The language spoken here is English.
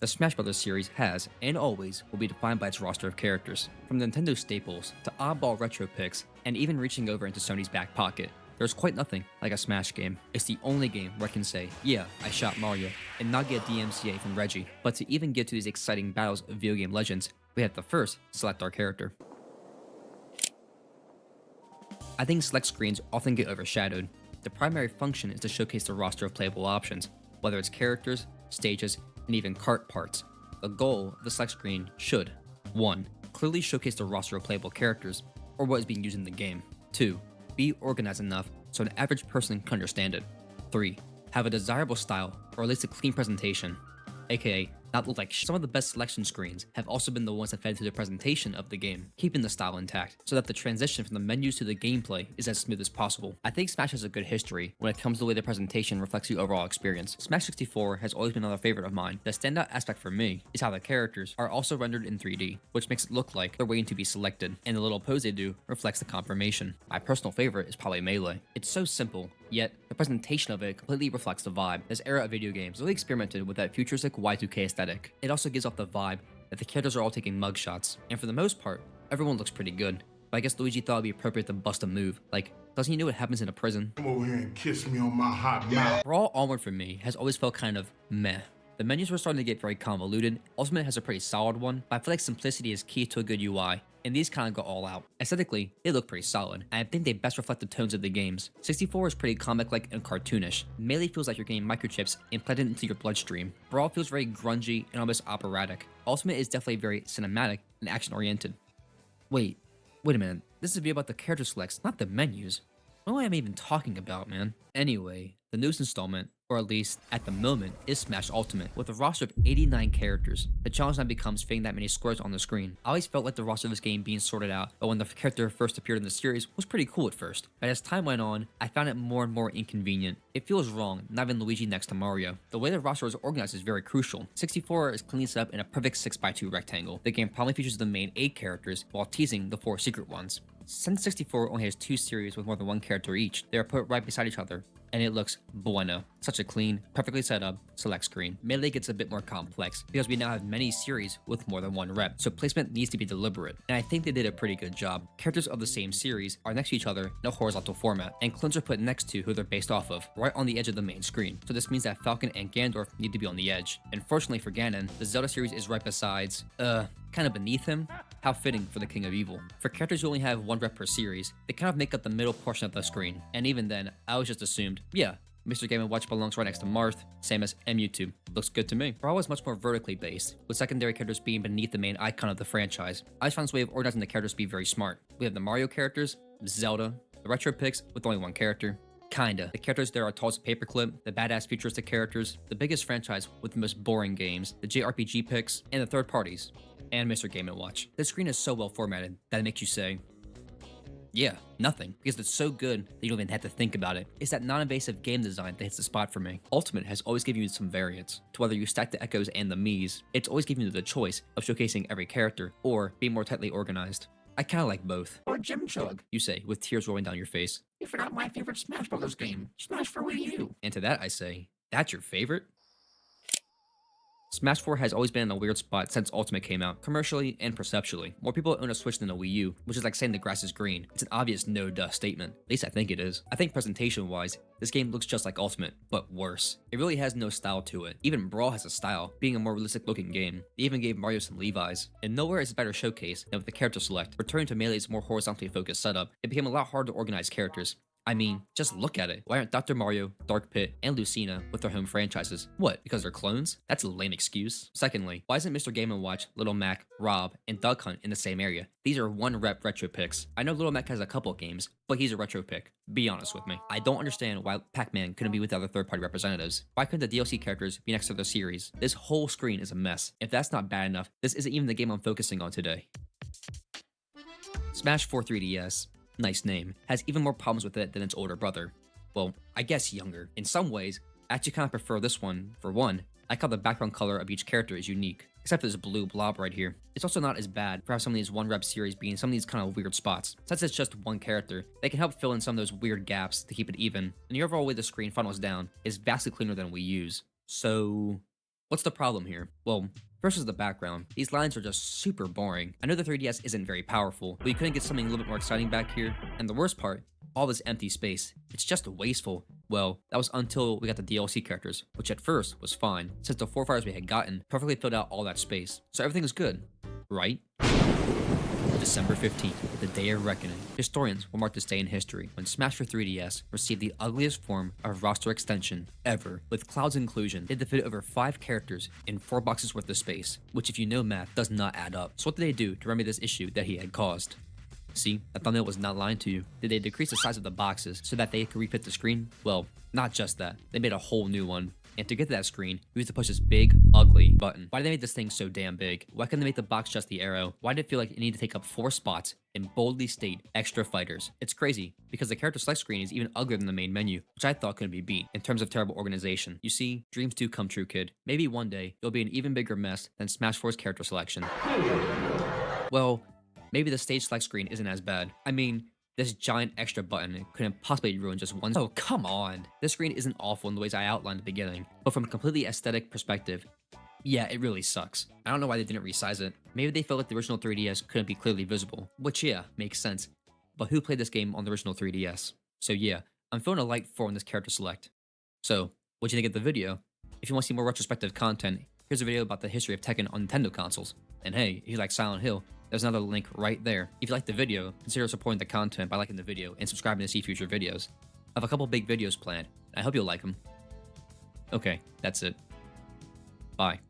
The Smash Bros. Series has, and always, will be defined by its roster of characters. From Nintendo staples, to oddball retro picks, and even reaching over into Sony's back pocket, there's quite nothing like a Smash game. It's the only game where I can say, yeah, I shot Mario, and not get a DMCA from Reggie. But to even get to these exciting battles of video game legends, we have to first select our character. I think select screens often get overshadowed. The primary function is to showcase the roster of playable options, whether it's characters, stages, and even cart parts. The goal of the select screen should 1. Clearly showcase the roster of playable characters, or what is being used in the game. 2. Be organized enough so an average person can understand it. 3. Have a desirable style, or at least a clean presentation, aka not look like some of the best selection screens have also been the ones that fed to the presentation of the game, keeping the style intact, so that the transition from the menus to the gameplay is as smooth as possible. I think Smash has a good history when it comes to the way the presentation reflects the overall experience. Smash 64 has always been another favorite of mine. The standout aspect for me is how the characters are also rendered in 3D, which makes it look like they're waiting to be selected, and the little pose they do reflects the confirmation. My personal favorite is probably Melee. It's so simple, yet the presentation of it completely reflects the vibe. This era of video games really experimented with that futuristic Y2K aesthetic. It also gives off the vibe that the characters are all taking mugshots, and for the most part, everyone looks pretty good. But I guess Luigi thought it'd be appropriate to bust a move, like, doesn't he know what happens in a prison? Come over here and kiss me on my hot mouth. Brawl Onward for me has always felt kind of meh. The menus were starting to get very convoluted. Ultimate has a pretty solid one, but I feel like simplicity is key to a good UI, and these kind of go all out. Aesthetically, they look pretty solid, and I think they best reflect the tones of the games. 64 is pretty comic-like and cartoonish. Melee feels like you're getting microchips implanted into your bloodstream. Brawl feels very grungy and almost operatic. Ultimate is definitely very cinematic and action-oriented. Wait a minute. This is a video about the character selects, not the menus. What am I even talking about, man? Anyway, the newest installment, or at least at the moment, is Smash Ultimate, with a roster of 89 characters. The challenge now becomes fitting that many squares on the screen. I always felt like the roster of this game being sorted out, but when the character first appeared in the series was pretty cool at first. But as time went on, I found it more and more inconvenient. It feels wrong, not having Luigi next to Mario. The way the roster is organized is very crucial. 64 is cleanly set up in a perfect 6x2 rectangle. The game probably features the main 8 characters, while teasing the 4 secret ones. Since 64 only has 2 series with more than 1 character each, they are put right beside each other, and it looks bueno. Such a clean, perfectly set up select screen. Melee gets a bit more complex because we now have many series with more than 1 rep, so placement needs to be deliberate, and I think they did a pretty good job. Characters of the same series are next to each other in a horizontal format, and clones are put next to who they're based off of, right on the edge of the main screen. So this means that Falcon and Ganondorf need to be on the edge. And fortunately for Ganon, the Zelda series is right besides, kind of beneath him. How fitting for the King of Evil. For characters who only have 1 rep per series, they kind of make up the middle portion of the screen, and even then, I always just assumed, yeah, Mr. Game & Watch belongs right next to Marth, same as Mewtwo. Looks good to me. Brawl is much more vertically based, with secondary characters being beneath the main icon of the franchise. I just found this way of organizing the characters to be very smart. We have the Mario characters, Zelda, the retro picks with only 1 character. Kinda. The characters there are tall as a paperclip, the badass futuristic characters, the biggest franchise with the most boring games, the JRPG picks, and the third parties. And Mr. Game & Watch. This screen is so well formatted that it makes you say, yeah, nothing, because it's so good that you don't even have to think about it. It's that non-invasive game design that hits the spot for me. Ultimate has always given you some variance, to whether you stack the echoes and the Miis, it's always giving you the choice of showcasing every character, or being more tightly organized. I kinda like both. Or JimChug. You say, with tears rolling down your face. You forgot my favorite Smash Bros. Game, Smash for Wii U. And to that I say, that's your favorite? Smash 4 has always been in a weird spot since Ultimate came out, commercially and perceptually. More people own a Switch than a Wii U, which is like saying the grass is green. It's an obvious no-duh statement. At least I think it is. I think presentation-wise, this game looks just like Ultimate, but worse. It really has no style to it. Even Brawl has a style, being a more realistic-looking game. They even gave Mario some Levi's. And nowhere is a better showcase than with the character select. Returning to Melee's more horizontally focused setup, it became a lot harder to organize characters. I mean, just look at it. Why aren't Dr. Mario, Dark Pit, and Lucina with their home franchises? What, because they're clones? That's a lame excuse. Secondly, why isn't Mr. Game & Watch, Little Mac, Rob, and Duck Hunt in the same area? These are 1 rep retro picks. I know Little Mac has a couple games, but he's a retro pick. Be honest with me. I don't understand why Pac-Man couldn't be with the other third-party representatives. Why couldn't the DLC characters be next to the series? This whole screen is a mess. If that's not bad enough, this isn't even the game I'm focusing on today. Smash 4 3DS. Nice name, has even more problems with it than its older brother. Well, I guess younger. In some ways, I actually kind of prefer this one. For one, I like how the background color of each character is unique, except for this blue blob right here. It's also not as bad for how some of these 1 rep series being some of these kind of weird spots. Since it's just 1 character, they can help fill in some of those weird gaps to keep it even, and the overall way the screen funnels down is vastly cleaner than we use. So What's the problem here? Well, first is the background. These lines are just super boring. I know the 3DS isn't very powerful, but you couldn't get something a little bit more exciting back here. And the worst part, all this empty space. It's just wasteful. Well, that was until we got the DLC characters, which at first was fine, since the 4 fighters we had gotten perfectly filled out all that space. So everything is good, right? December 15th, the Day of Reckoning. Historians will mark this day in history when Smash for 3DS received the ugliest form of roster extension ever. With Cloud's inclusion, they had to fit over 5 characters in 4 boxes worth of space, which if you know math, does not add up. So what did they do to remedy this issue that he had caused? See, that thumbnail was not lying to you. Did they decrease the size of the boxes so that they could refit the screen? Well, not just that. They made a whole new one. And to get to that screen, we used to push this big, ugly button. Why did they make this thing so damn big? Why couldn't they make the box just the arrow? Why did it feel like it needed to take up 4 spots and boldly state extra fighters? It's crazy, because the character select screen is even uglier than the main menu, which I thought couldn't be beat in terms of terrible organization. You see, dreams do come true, kid. Maybe one day, you'll be an even bigger mess than Smash 4's character selection. Well, maybe the stage select screen isn't as bad. I mean, this giant extra button couldn't possibly ruin just one. Oh, come on. This screen isn't awful in the ways I outlined at the beginning, but from a completely aesthetic perspective, yeah, it really sucks. I don't know why they didn't resize it. Maybe they felt like the original 3DS couldn't be clearly visible, which yeah, makes sense. But who played this game on the original 3DS? So yeah, I'm feeling a light 4 on this character select. So, what'd you think of the video? If you want to see more retrospective content, here's a video about the history of Tekken on Nintendo consoles. And hey, if you like Silent Hill, there's another link right there. If you like the video, consider supporting the content by liking the video and subscribing to see future videos. I have a couple big videos planned, and I hope you'll like them. Okay, that's it. Bye.